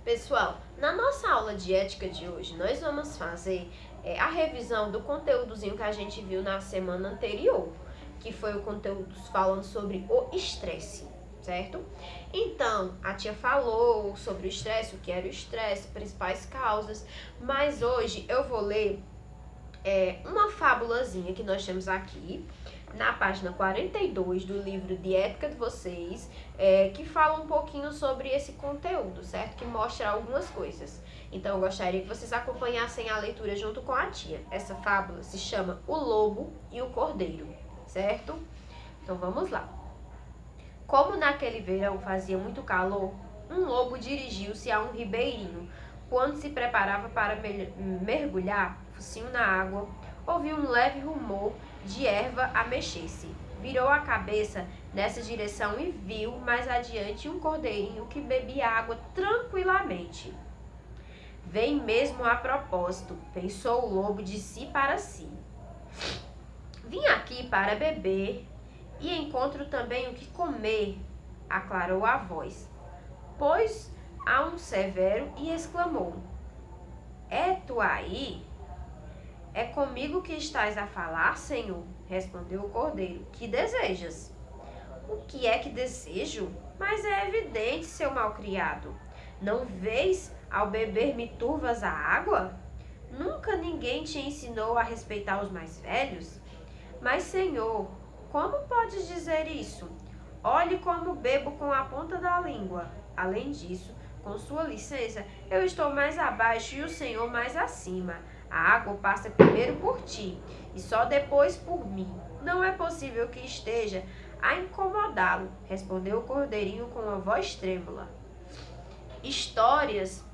Pessoal, na nossa aula de ética de hoje, nós vamos fazer a revisão do conteúdozinho que a gente viu na semana anterior, que foi o conteúdo falando sobre o estresse, certo? Então, a tia falou sobre o estresse, o que era o estresse, principais causas, mas hoje eu vou ler uma fábulazinha que nós temos aqui, na página 42 do livro de Ética de Vocês, que fala um pouquinho sobre esse conteúdo, certo? Que mostra algumas coisas. Então, eu gostaria que vocês acompanhassem a leitura junto com a tia. Essa fábula se chama O Lobo e o Cordeiro, certo? Então, vamos lá. Como naquele verão fazia muito calor, um lobo dirigiu-se a um ribeirinho. Quando se preparava para mergulhar, focinho na água, ouviu um leve rumor de erva a mexer-se. Virou a cabeça nessa direção e viu mais adiante um cordeirinho que bebia água tranquilamente. Vem mesmo a propósito, pensou o lobo de si para si. Vim aqui para beber e encontro também o que comer, aclarou a voz. Pôs a um severo e exclamou: É tu aí? É comigo que estás a falar, senhor? Respondeu o cordeiro. Que desejas? O que é que desejo? Mas é evidente, seu malcriado. Não vês ao beber me turvas a água? Nunca ninguém te ensinou a respeitar os mais velhos? Mas, senhor, como podes dizer isso? Olhe como bebo com a ponta da língua. Além disso, com sua licença, eu estou mais abaixo e o senhor mais acima. A água passa primeiro por ti e só depois por mim. Não é possível que esteja a incomodá-lo, respondeu o cordeirinho com uma voz trêmula. Histórias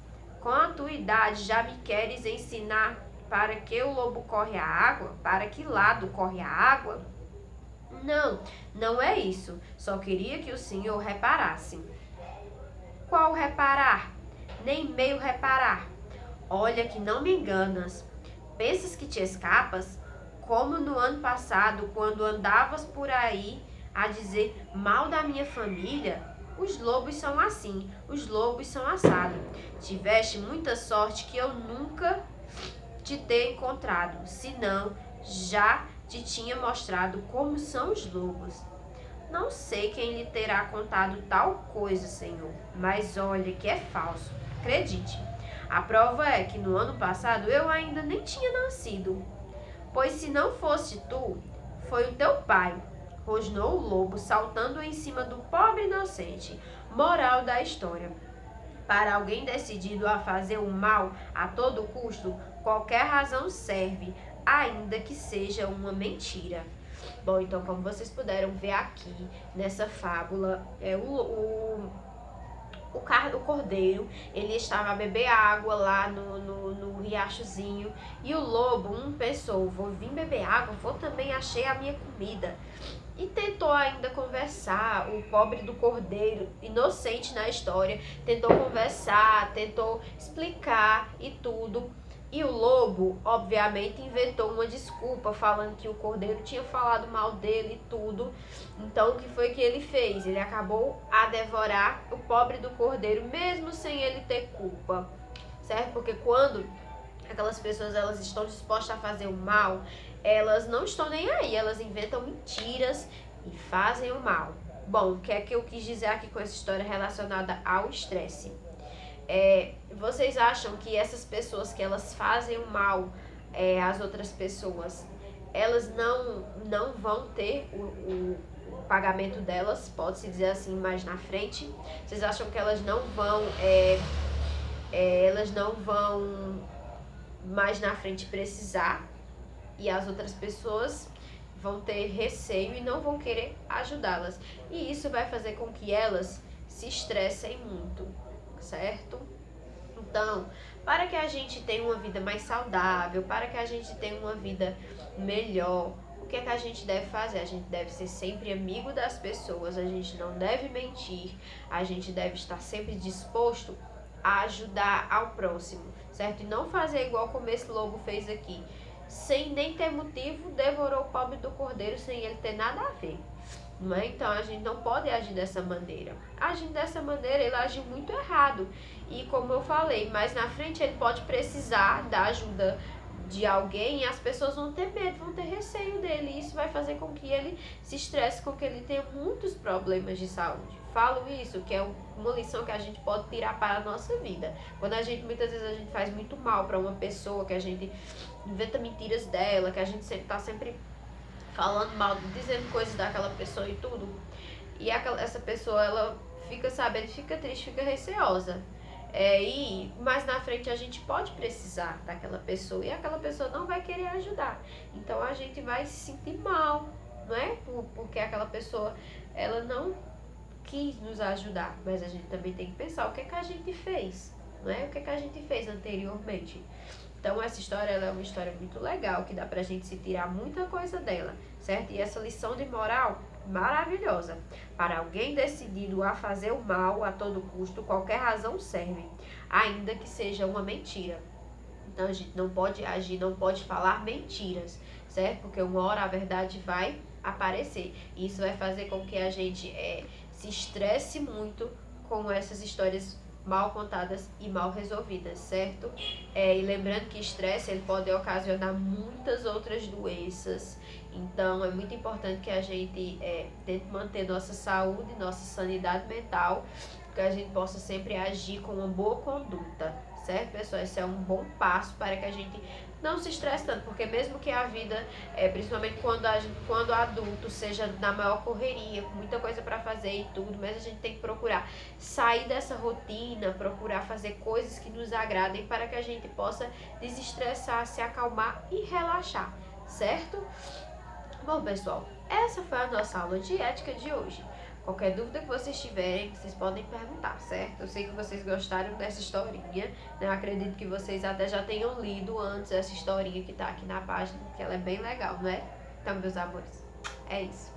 com a tua idade já me queres ensinar para que o lobo corre a água? Para que lado corre a água? Não, não é isso. Só queria que o senhor reparasse. Qual reparar? Nem meio reparar. Olha que não me enganas. Pensas que te escapas? Como no ano passado, quando andavas por aí a dizer mal da minha família? Os lobos são assim, os lobos são assado. Tiveste muita sorte que eu nunca te ter encontrado, senão já te tinha mostrado como são os lobos. Não sei quem lhe terá contado tal coisa, senhor, mas olha que é falso. Acredite. A prova é que no ano passado eu ainda nem tinha nascido. Pois se não fosse tu, foi o teu pai, rosnou o lobo, saltando em cima do pobre inocente. Moral da história. Para alguém decidido a fazer o mal a todo custo, qualquer razão serve, ainda que seja uma mentira. Bom, então como vocês puderam ver aqui nessa fábula, o cordeiro, ele estava a beber água lá no riachozinho, e o lobo, pensou, vou vir beber água, vou também achei a minha comida. E tentou ainda conversar, o pobre do cordeiro, inocente na história, tentou conversar, tentou explicar e tudo. E o lobo, obviamente, inventou uma desculpa, falando que o cordeiro tinha falado mal dele e tudo. Então, o que foi que ele fez? Ele acabou a devorar o pobre do cordeiro, mesmo sem ele ter culpa, certo? Porque quando aquelas pessoas elas estão dispostas a fazer o mal, elas não estão nem aí, elas inventam mentiras e fazem o mal. Bom, o que é que eu quis dizer aqui com essa história relacionada ao estresse? Vocês acham que essas pessoas que elas fazem o mal às outras pessoas, elas não vão ter o pagamento delas, pode-se dizer assim, mais na frente? Vocês acham que elas não vão mais na frente precisar e as outras pessoas vão ter receio e não vão querer ajudá-las? E isso vai fazer com que elas se estressem muito, certo? Então, para que a gente tenha uma vida mais saudável, para que a gente tenha uma vida melhor, o que é que a gente deve fazer? A gente deve ser sempre amigo das pessoas, a gente não deve mentir, a gente deve estar sempre disposto a ajudar ao próximo, certo? E não fazer igual como esse lobo fez aqui, sem nem ter motivo, devorou o pobre do cordeiro sem ele ter nada a ver. não é? Então a gente não pode agir dessa maneira. Agindo dessa maneira, ele age muito errado. E como eu falei, mais na frente ele pode precisar da ajuda de alguém e as pessoas vão ter medo, vão ter receio dele. E isso vai fazer com que ele se estresse, com que ele tenha muitos problemas de saúde. Falo isso, que é uma lição que a gente pode tirar para a nossa vida. Quando a gente, muitas vezes, a gente faz muito mal para uma pessoa, que a gente inventa mentiras dela, que a gente sempre tá sempre falando mal, dizendo coisas daquela pessoa e tudo. E essa pessoa, ela fica sabendo, fica triste, fica receosa. E mais na frente a gente pode precisar daquela pessoa e aquela pessoa não vai querer ajudar. Então a gente vai se sentir mal, não é? Porque aquela pessoa, ela não quis nos ajudar. Mas a gente também tem que pensar o que é que a gente fez, não é? O que é que a gente fez anteriormente. Então essa história, ela é uma história muito legal, que dá pra gente se tirar muita coisa dela, certo? E essa lição de moral maravilhosa. Para alguém decidido a fazer o mal a todo custo, qualquer razão serve, ainda que seja uma mentira. Então a gente não pode agir, não pode falar mentiras, certo? Porque uma hora a verdade vai aparecer. E isso vai fazer com que a gente se estresse muito com essas histórias mal contadas e mal resolvidas, certo? E lembrando que estresse, ele pode ocasionar muitas outras doenças. Então é muito importante que a gente tente manter nossa saúde, nossa sanidade mental, que a gente possa sempre agir com uma boa conduta, certo, pessoal? Esse é um bom passo para que a gente não se estresse tanto, porque mesmo que a vida, principalmente quando adulto, seja na maior correria, com muita coisa para fazer e tudo, mas a gente tem que procurar sair dessa rotina, procurar fazer coisas que nos agradem para que a gente possa desestressar, se acalmar e relaxar, certo? Bom, pessoal, essa foi a nossa aula de ética de hoje. Qualquer dúvida que vocês tiverem, vocês podem perguntar, certo? Eu sei que vocês gostaram dessa historinha, né? Eu acredito que vocês até já tenham lido antes essa historinha que tá aqui na página, que ela é bem legal, não é? Então, meus amores, é isso.